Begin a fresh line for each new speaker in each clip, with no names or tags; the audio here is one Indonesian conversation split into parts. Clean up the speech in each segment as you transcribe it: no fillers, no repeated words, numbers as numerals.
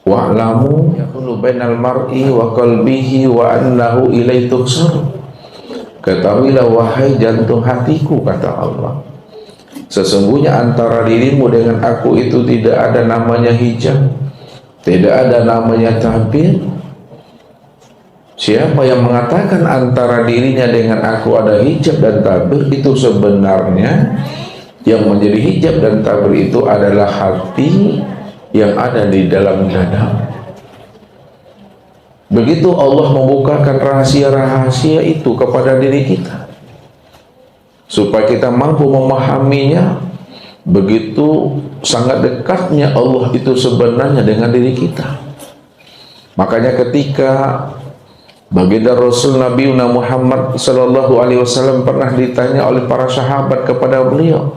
Wa'lamu yaqulu bainal mar'i wa qalbihi wa annahu ilaihi tuhsar. Ketahuilah wahai jantung hatiku, kata Allah, sesungguhnya antara dirimu dengan aku itu tidak ada namanya hijab, tidak ada namanya tabir. Siapa yang mengatakan antara dirinya dengan aku ada hijab dan tabir, itu sebenarnya yang menjadi hijab dan tabir itu adalah hati yang ada di dalam dada. Begitu Allah membukakan rahasia-rahasia itu kepada diri kita, supaya kita mampu memahaminya. Begitu sangat dekatnya Allah itu sebenarnya dengan diri kita. Makanya ketika baginda Rasul Nabi Muhammad SAW pernah ditanya oleh para sahabat kepada beliau,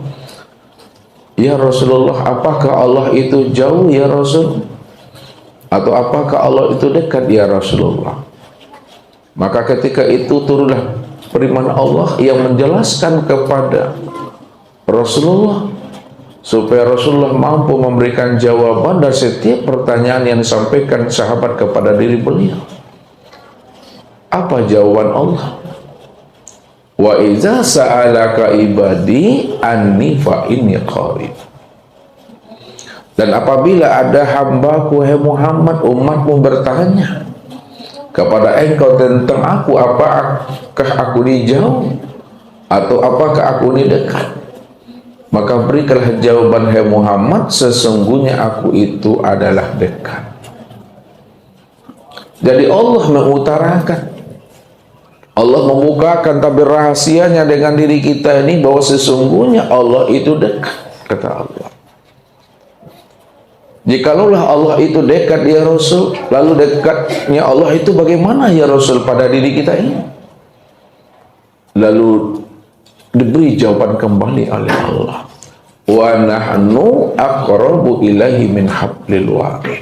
"Ya Rasulullah, apakah Allah itu jauh ya Rasul? Atau apakah Allah itu dekat ya Rasulullah?" Maka ketika itu turunlah firman Allah yang menjelaskan kepada Rasulullah, supaya Rasulullah mampu memberikan jawaban dari setiap pertanyaan yang disampaikan sahabat kepada diri beliau. Apa jawaban Allah? Wa iza sa'alaka ibadi anni fa inni qarib. Dan apabila ada hambaku, hai Muhammad, umatmu bertanya kepada engkau tentang aku, apakah aku ini jauh atau apakah aku ini dekat, maka berikanlah jawaban, hai Muhammad, sesungguhnya aku itu adalah dekat. Jadi Allah mengutarakan, Allah membukakan tabir rahasianya dengan diri kita ini, bahwa sesungguhnya Allah itu dekat, kata Allah. Jikalau Allah itu dekat ya Rasul, lalu dekatnya Allah itu bagaimana ya Rasul pada diri kita ini? Lalu diberi jawaban kembali oleh Allah, wa nahnu aqrabu ilaihi min hablil warid.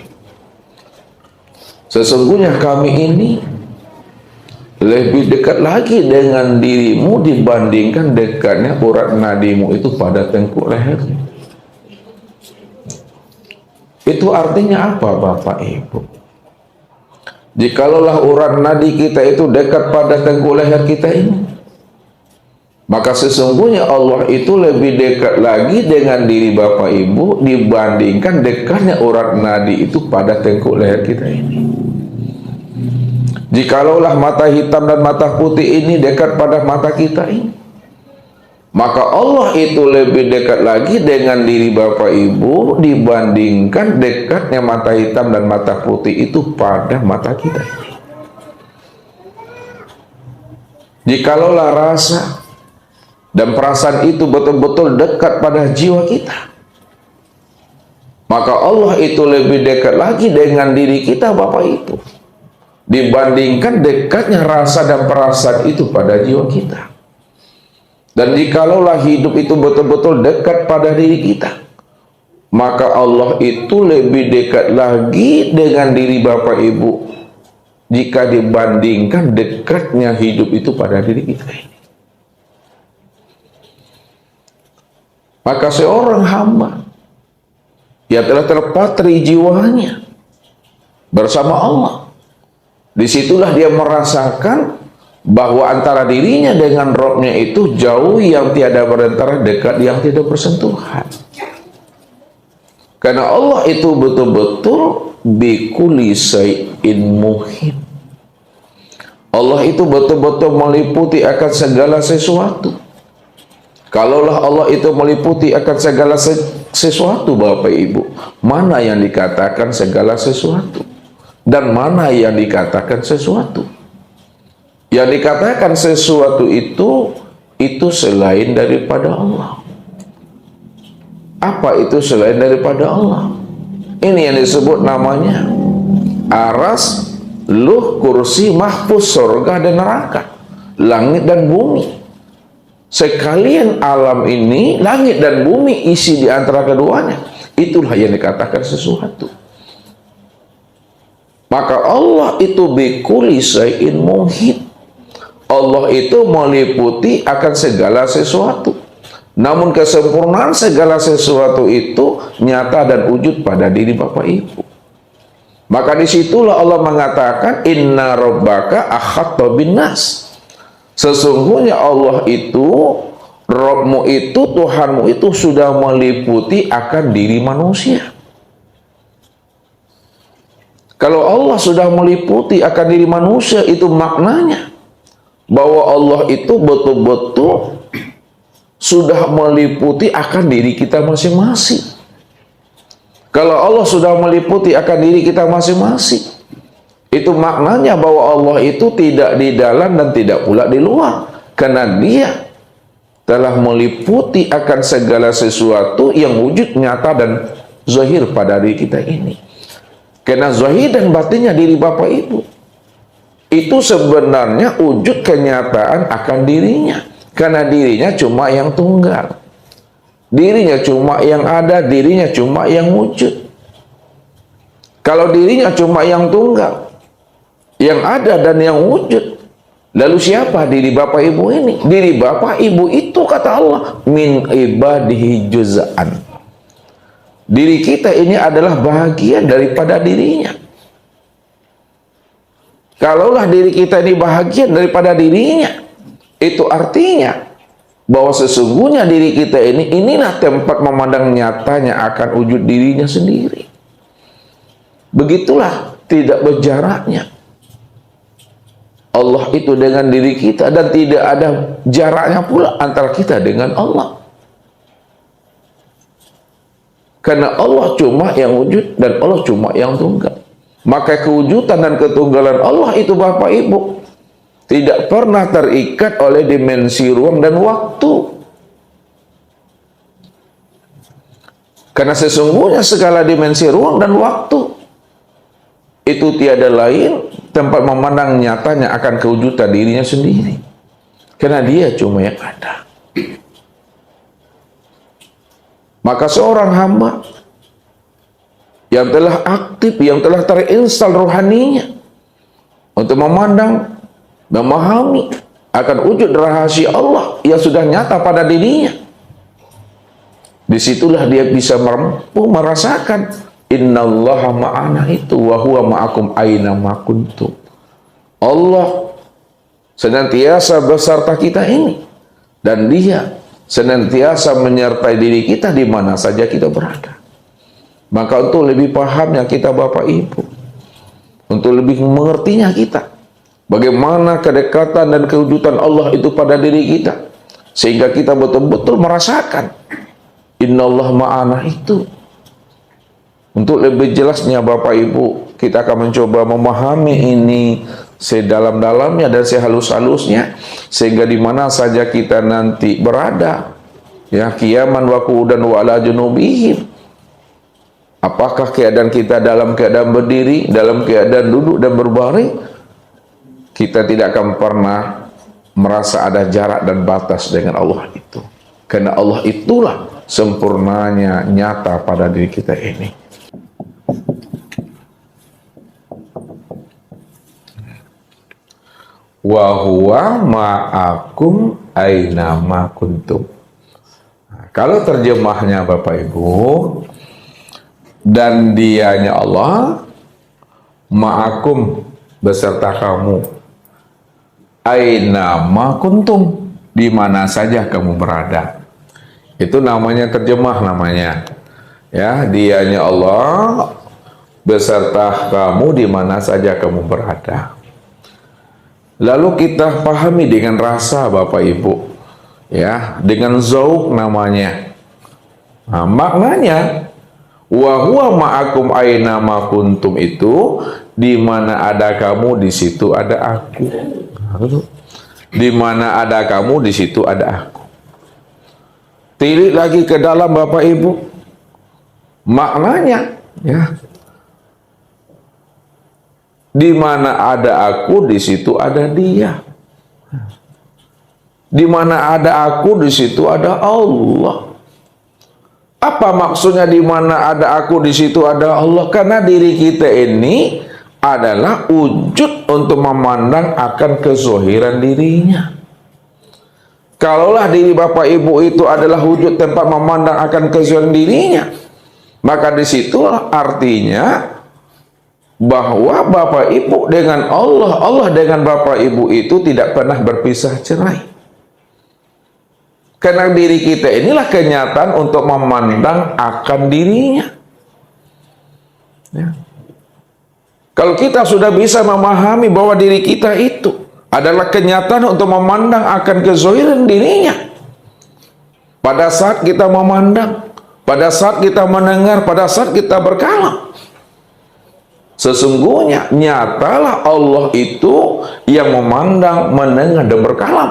Sesungguhnya kami ini lebih dekat lagi dengan dirimu dibandingkan dekatnya urat nadimu itu pada tengkuk lehermu. Itu artinya apa Bapak Ibu? Jikalau urat nadi kita itu dekat pada tengkuk leher kita ini, maka sesungguhnya Allah itu lebih dekat lagi dengan diri Bapak Ibu dibandingkan dekatnya urat nadi itu pada tengkuk leher kita ini. Jikalaulah mata hitam dan mata putih ini dekat pada mata kita ini, maka Allah itu lebih dekat lagi dengan diri Bapak Ibu dibandingkan dekatnya mata hitam dan mata putih itu pada mata kita ini. Jikalaulah rasa dan perasaan itu betul-betul dekat pada jiwa kita, maka Allah itu lebih dekat lagi dengan diri kita Bapak Ibu dibandingkan dekatnya rasa dan perasaan itu pada jiwa kita. Dan jikalaulah hidup itu betul-betul dekat pada diri kita, maka Allah itu lebih dekat lagi dengan diri Bapak Ibu jika dibandingkan dekatnya hidup itu pada diri kita ini. Maka seorang hamba yang telah terpatri jiwanya bersama Allah, disitulah dia merasakan bahwa antara dirinya dengan Rabb-nya itu jauh yang tiada berantara, dekat yang tidak bersentuhan. Karena Allah itu betul-betul bikulli syai'in muhit. Allah itu betul-betul meliputi akan segala sesuatu. Kalaulah Allah itu meliputi akan segala sesuatu Bapak Ibu, mana yang dikatakan segala sesuatu dan mana yang dikatakan sesuatu? Yang dikatakan sesuatu itu selain daripada Allah. Apa itu selain daripada Allah? Ini yang disebut namanya aras, luh, kursi, mahfuz, surga dan neraka, langit dan bumi. Sekalian alam ini, langit dan bumi, isi di antara keduanya, itulah yang dikatakan sesuatu. Maka Allah itu bikulli syai'in muhit. Allah itu meliputi akan segala sesuatu. Namun kesempurnaan segala sesuatu itu nyata dan wujud pada diri Bapak Ibu. Maka disitulah Allah mengatakan, Inna rabbaka akhatta binnas. Sesungguhnya Allah itu, Rabbmu itu, Tuhanmu itu sudah meliputi akan diri manusia. Kalau Allah sudah meliputi akan diri manusia, itu maknanya bahwa Allah itu betul-betul sudah meliputi akan diri kita masing-masing. Kalau Allah sudah meliputi akan diri kita masing-masing, itu maknanya bahwa Allah itu tidak di dalam dan tidak pula di luar, karena Dia telah meliputi akan segala sesuatu yang wujud, nyata dan zahir pada diri kita ini. Karena zahir dan batinnya diri Bapak Ibu itu sebenarnya wujud kenyataan akan dirinya. Karena dirinya cuma yang tunggal. Dirinya cuma yang ada, dirinya cuma yang wujud. Kalau dirinya cuma yang tunggal, yang ada dan yang wujud, lalu siapa diri Bapak Ibu ini? Diri Bapak Ibu itu, kata Allah, min ibadihi juz'an. Diri kita ini adalah bahagian daripada dirinya. Kalaulah diri kita ini bahagian daripada dirinya, itu artinya bahwa sesungguhnya diri kita ini, inilah tempat memandang nyatanya akan wujud dirinya sendiri. Begitulah tidak berjaraknya Allah itu dengan diri kita, dan tidak ada jaraknya pula antara kita dengan Allah. Karena Allah cuma yang wujud dan Allah cuma yang tunggal. Maka kewujudan dan ketunggalan Allah itu Bapak Ibu tidak pernah terikat oleh dimensi ruang dan waktu. Karena sesungguhnya segala dimensi ruang dan waktu itu tiada lain tempat memandang nyatanya akan kewujudan dirinya sendiri. Karena Dia cuma yang ada. Maka seorang hamba yang telah aktif, yang telah terinstal rohaninya untuk memandang, memahami akan wujud rahasia Allah yang sudah nyata pada dirinya, disitulah dia bisa mampu merasakan innallaha ma'ana itu wa huwa ma'akum aina ma kuntum. Allah senantiasa beserta kita ini, dan Dia senantiasa menyertai diri kita di mana saja kita berada. Maka untuk lebih pahamnya kita Bapak Ibu, untuk lebih mengertinya kita, bagaimana kedekatan dan kewujudan Allah itu pada diri kita, sehingga kita betul-betul merasakan innallaha ma'ana itu. Untuk lebih jelasnya Bapak Ibu, kita akan mencoba memahami ini sedalam-dalamnya dan sehalus-halusnya, sehingga di mana saja kita nanti berada, ya, qiyaman wa qu'udan wa ala junubihim, apakah keadaan kita dalam keadaan berdiri, dalam keadaan duduk dan berbaring, kita tidak akan pernah merasa ada jarak dan batas dengan Allah itu. Karena Allah itulah sempurnanya nyata pada diri kita ini. Wa huwa ma'akum aina ma kuntum. Kalau terjemahnya Bapak Ibu, dan Dianya Allah ma'akum beserta kamu, aina ma kuntum di mana saja kamu berada. Itu namanya terjemah namanya. Ya, Dianya Allah beserta kamu di mana saja kamu berada. Lalu kita pahami dengan rasa Bapak Ibu, ya, dengan zauq namanya. Nah, maknanya wa huwa ma'akum aina ma kuntum itu, di mana ada kamu di situ ada aku. Di mana ada kamu di situ ada aku. Tilik lagi ke dalam Bapak Ibu, maknanya, ya, di mana ada aku, di situ ada Dia. Di mana ada aku, di situ ada Allah. Apa maksudnya di mana ada aku, di situ ada Allah? Karena diri kita ini adalah wujud untuk memandang akan kezohiran dirinya. Kalaulah diri Bapak Ibu itu adalah wujud tempat memandang akan kezohiran dirinya, maka disitu artinya bahwa Bapak Ibu dengan Allah, Allah dengan Bapak Ibu itu tidak pernah berpisah cerai. Karena diri kita inilah kenyataan untuk memandang akan dirinya. Ya. Kalau kita sudah bisa memahami bahwa diri kita itu adalah kenyataan untuk memandang akan kezohiran dirinya, pada saat kita memandang, pada saat kita mendengar, pada saat kita berkalam, sesungguhnya nyatalah Allah itu yang memandang, mendengar, dan berkalam.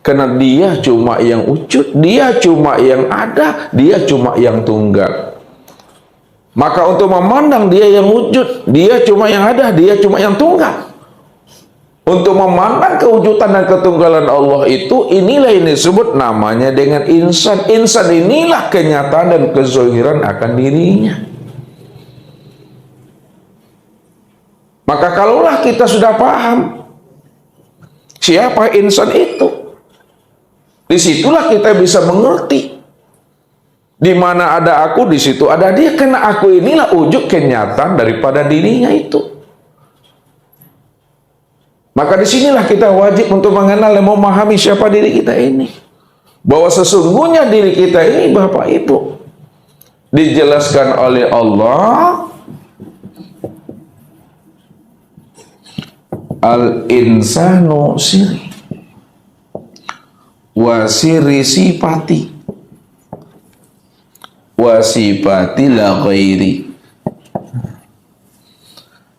Karena dia cuma yang wujud, dia cuma yang ada, dia cuma yang tunggal. Maka untuk memandang dia yang wujud, dia cuma yang ada, dia cuma yang tunggal. Untuk memandang kewujudan dan ketunggalan Allah itu, inilah yang disebut namanya dengan insan. Insan inilah kenyataan dan kezohiran akan dirinya. Maka kalaulah kita sudah paham siapa insan itu, disitulah kita bisa mengerti di mana ada aku, di situ ada dia. Karena aku inilah wujud kenyataan daripada dirinya itu. Maka disinilah kita wajib untuk mengenal dan memahami siapa diri kita ini. Bahwa sesungguhnya diri kita ini, Bapak Ibu, dijelaskan oleh Allah, al-insanu siri wasiri sifati wasifati la ghairi.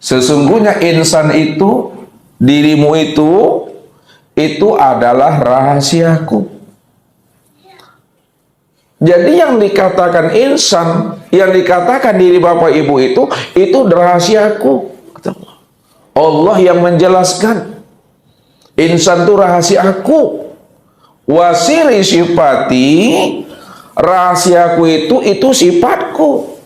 Sesungguhnya insan itu, dirimu itu adalah rahasiaku. Jadi yang dikatakan insan, yang dikatakan diri Bapak Ibu itu rahasiaku. Allah yang menjelaskan insan itu rahasia aku. Wasiri sifati, rahasiaku itu sifatku.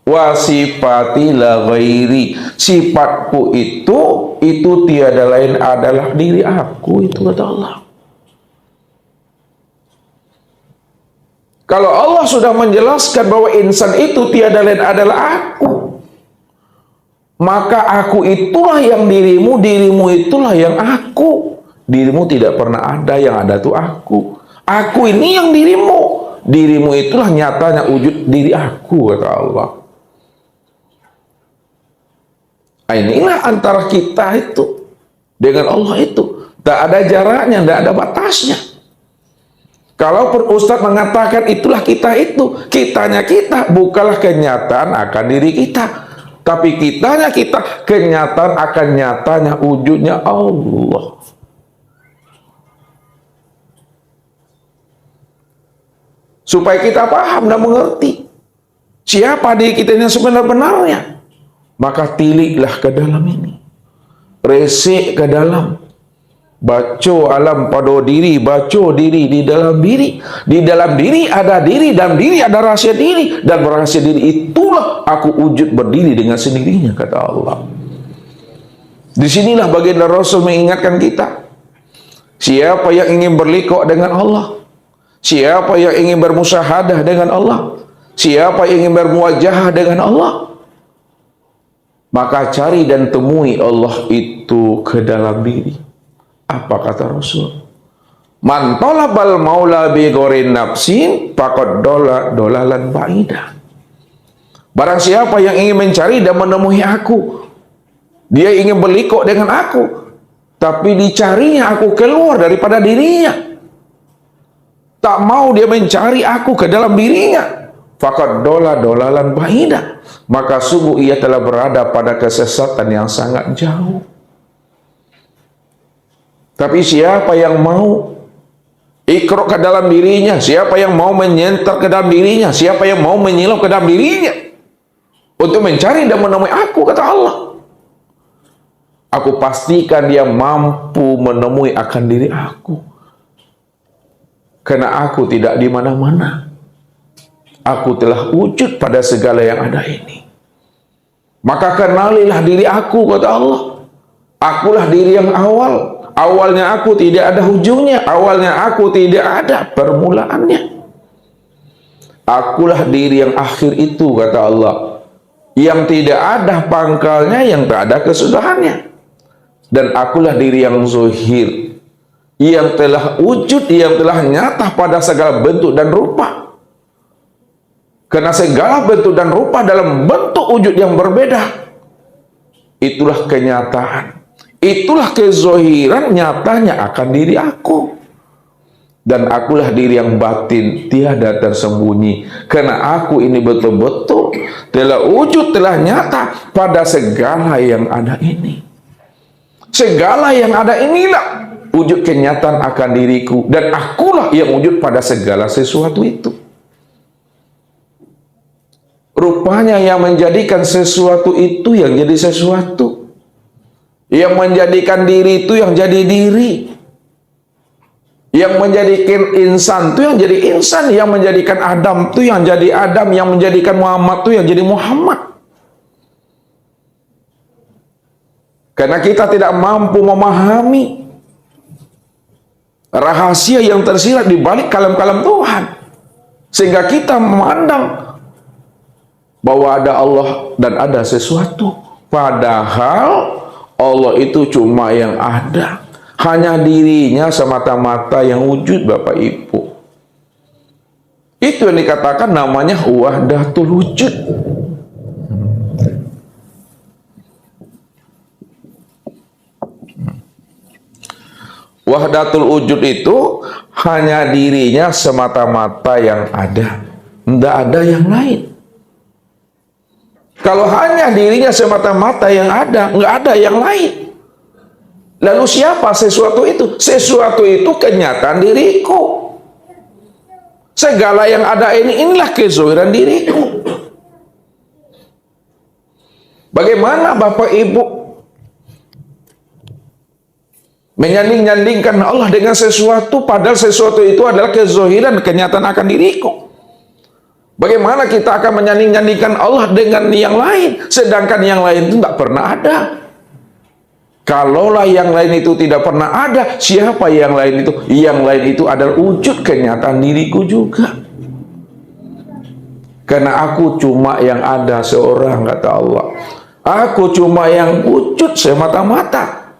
Wasifati la ghairi, sifatku itu tiada lain adalah diri aku, itu kata Allah. Kalau Allah sudah menjelaskan bahwa insan itu tiada lain adalah aku, maka aku itulah yang dirimu, dirimu itulah yang aku. Dirimu tidak pernah ada, yang ada itu aku. Aku ini yang dirimu, dirimu itulah nyatanya wujud diri aku, kata Allah. Inilah antara kita itu dengan Allah itu, tak ada jaraknya, tak ada batasnya. Kalaupun Ustadz mengatakan itulah kita itu, kitanya kita bukanlah kenyataan akan diri kita, tapi kitanya kita kenyataan akan nyatanya wujudnya Allah. Supaya kita paham dan mengerti siapa diri kita yang sebenar-benarnya, maka tiliklah ke dalam ini, resik ke dalam, baca alam pada diri, baca diri di dalam diri. Di dalam diri ada diri, dan diri ada rahasia diri, dan rahasia diri itulah aku wujud berdiri dengan sendirinya, kata Allah. Disinilah baginda Rasul mengingatkan kita, siapa yang ingin berliqah dengan Allah, siapa yang ingin bermusyahadah dengan Allah, siapa yang ingin bermuwajahah dengan Allah, maka cari dan temui Allah itu ke dalam diri. Apa kata Rasul? Man talabal maula bi ghairi nafsin faqad dolalan ba'ida. Barang siapa yang ingin mencari dan menemui aku, dia ingin berliqah dengan aku, tapi dicarinya aku keluar daripada dirinya, tak mau dia mencari aku ke dalam dirinya, faqad dolalan ba'ida, maka sungguh ia telah berada pada kesesatan yang sangat jauh. Tapi siapa yang mau ikrok ke dalam dirinya, siapa yang mau menyentak ke dalam dirinya, siapa yang mau menyilau ke dalam dirinya untuk mencari dan menemui aku, kata Allah, aku pastikan dia mampu menemui akan diri aku. Karena aku tidak di mana-mana, aku telah wujud pada segala yang ada ini. Maka kenalilah diri aku, kata Allah. Akulah diri yang awal. Awalnya aku tidak ada ujungnya. Awalnya aku tidak ada permulaannya. Akulah diri yang akhir itu, kata Allah. Yang tidak ada pangkalnya, yang tak ada kesudahannya. Dan akulah diri yang zuhir, yang telah wujud, yang telah nyata pada segala bentuk dan rupa. Karena segala bentuk dan rupa dalam bentuk wujud yang berbeda, itulah kenyataan, itulah kezohiran nyatanya akan diri aku. Dan akulah diri yang batin, tiada tersembunyi. Karena aku ini betul-betul telah wujud, telah nyata pada segala yang ada ini. Segala yang ada inilah wujud kenyataan akan diriku. Dan akulah yang wujud pada segala sesuatu itu. Rupanya yang menjadikan sesuatu itu yang jadi sesuatu. Yang menjadikan diri itu yang jadi diri. Yang menjadikan insan itu yang jadi insan. Yang menjadikan Adam itu yang jadi Adam. Yang menjadikan Muhammad itu yang jadi Muhammad. Karena kita tidak mampu memahami rahasia yang tersirat di balik kalam-kalam Tuhan. Sehingga kita memandang bahwa ada Allah dan ada sesuatu. Padahal Allah itu cuma yang ada. Hanya dirinya semata-mata yang wujud, Bapak Ibu. Itu yang dikatakan namanya wahdatul wujud. Wahdatul wujud itu hanya dirinya semata-mata yang ada. Tidak ada yang lain. Kalau hanya dirinya semata-mata yang ada, nggak ada yang lain. Lalu siapa sesuatu itu? Sesuatu itu kenyataan diriku. Segala yang ada inilah kezohiran diriku. Bagaimana Bapak Ibu menyanding-nyandingkan Allah dengan sesuatu, padahal sesuatu itu adalah kezohiran, kenyataan akan diriku? Bagaimana kita akan menyanding-nyandingkan Allah dengan yang lain, sedangkan yang lain itu tidak pernah ada? Kalaulah yang lain itu tidak pernah ada, siapa yang lain itu? Yang lain itu adalah wujud kenyataan diriku juga. Karena aku cuma yang ada seorang, kata Allah. Aku cuma yang wujud semata-mata.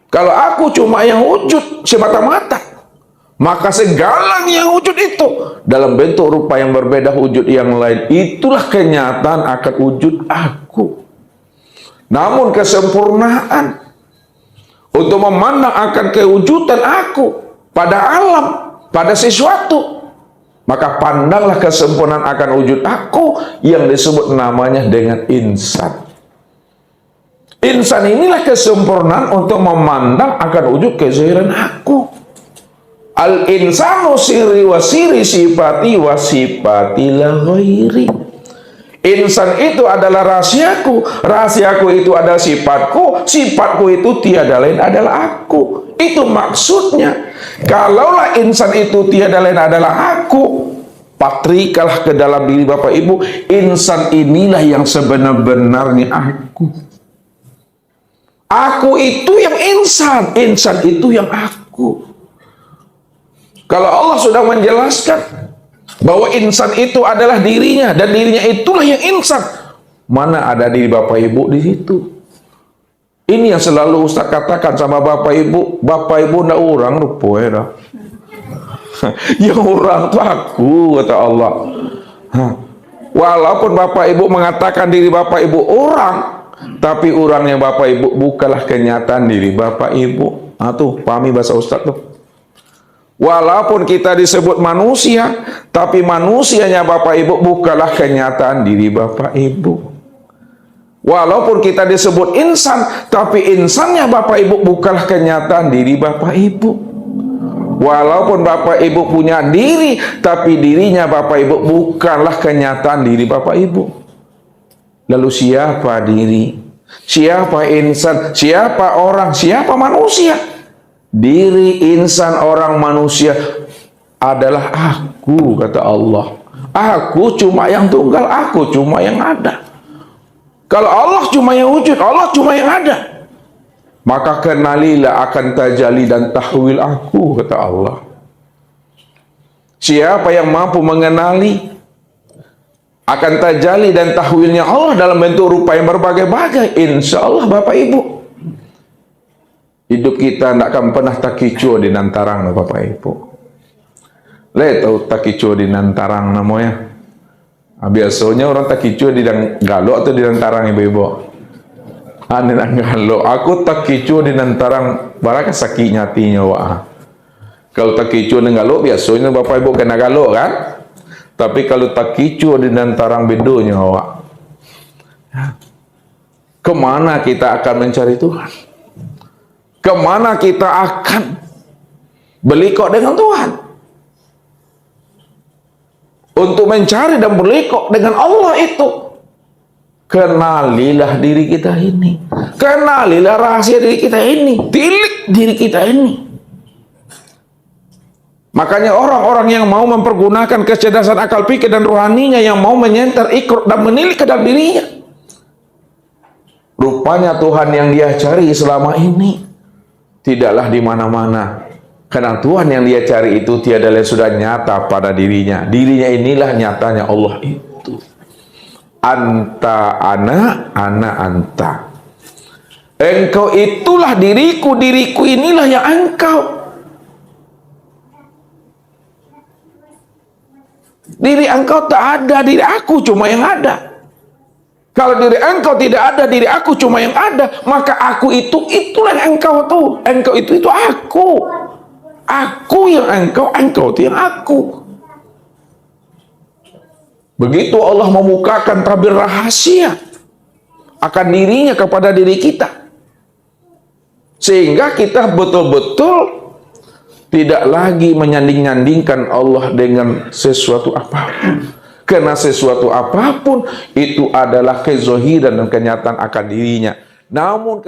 Kalau aku cuma yang wujud semata-mata, maka segala yang wujud itu dalam bentuk rupa yang berbeda wujud yang lain, itulah kenyataan akan wujud aku. Namun kesempurnaan untuk memandang akan kewujudan aku pada alam, pada sesuatu, maka pandanglah kesempurnaan akan wujud aku yang disebut namanya dengan insan. Insan inilah kesempurnaan untuk memandang akan wujud kezohiran aku. Al-insanu sirri wa siri sifati wa sifati la ghairi. Insan itu adalah rahasiaku, rahasiaku itu adalah sifatku, sifatku itu tiada lain adalah aku. Itu maksudnya. Kalaulah insan itu tiada lain adalah aku, patrikalah ke dalam diri Bapak Ibu, insan inilah yang sebenar-benarnya aku. Aku itu yang insan, insan itu yang aku. Kalau Allah sudah menjelaskan bahwa insan itu adalah dirinya dan dirinya itulah yang insan, mana ada diri Bapak Ibu di situ? Ini yang selalu Ustaz katakan sama Bapak Ibu ndak orang rupoera. Yang orang itu aku, kata Allah. Walaupun Bapak Ibu mengatakan diri Bapak Ibu orang, tapi orangnya Bapak Ibu bukanlah kenyataan diri Bapak Ibu. Tuh, pahami bahasa Ustaz tuh. Walaupun kita disebut manusia, tapi manusianya Bapak Ibu bukanlah kenyataan diri Bapak Ibu. Walaupun kita disebut insan, tapi insannya Bapak Ibu bukanlah kenyataan diri Bapak Ibu. Walaupun Bapak Ibu punya diri, tapi dirinya Bapak Ibu bukanlah kenyataan diri Bapak Ibu. Lalu siapa diri? Siapa insan? Siapa orang? Siapa manusia? Diri, insan, orang, manusia adalah aku, kata Allah. Aku cuma yang tunggal, aku cuma yang ada. Kalau Allah cuma yang wujud, Allah cuma yang ada, maka kenalilah akan tajali dan tahwil aku, kata Allah. Siapa yang mampu mengenali akan tajali dan tahwilnya Allah dalam bentuk rupa yang berbagai-bagai, insya Allah Bapak Ibu, hidup kita tidak akan pernah takicu di nantarang, Bapak Ibu. Tahu takicu di nantarang namanya? Biasanya orang takicu di galo atau di nantarang, Ibu-ibu? Di galo. Aku takicu di nantarang, barang sakitnya hatinya wah. Kalau takicu di galo, biasanya Bapak Ibu kena galo kan? Tapi kalau takicu di nantarang bedonya wah. Kemana kita akan mencari Tuhan? Kemana kita akan berlikok dengan Tuhan? Untuk mencari dan berlikok dengan Allah itu, kenalilah diri kita ini, kenalilah rahasia diri kita ini, tilik diri kita ini. Makanya orang-orang yang mau mempergunakan kecerdasan akal pikir dan rohaninya, yang mau menyenter ikut dan menilik ke dalam dirinya, rupanya Tuhan yang dia cari selama ini tidaklah di mana-mana. Karena Tuhan yang dia cari itu tiada lain sudah nyata pada dirinya. Dirinya inilah nyatanya Allah itu. Anta ana, ana anta. Engkau itulah diriku, diriku inilah yang engkau. Diri engkau tak ada, diri aku cuma yang ada. Kalau diri engkau tidak ada, diri aku cuma yang ada, maka aku itulah yang engkau tuh. Engkau itu aku. Aku yang engkau, engkau itu yang aku. Begitu Allah memukakan tabir rahasia akan dirinya kepada diri kita, sehingga kita betul-betul tidak lagi menyanding-nyandingkan Allah dengan sesuatu apapun. Karena sesuatu apapun itu adalah kezohiran dan kenyataan akan dirinya. Namun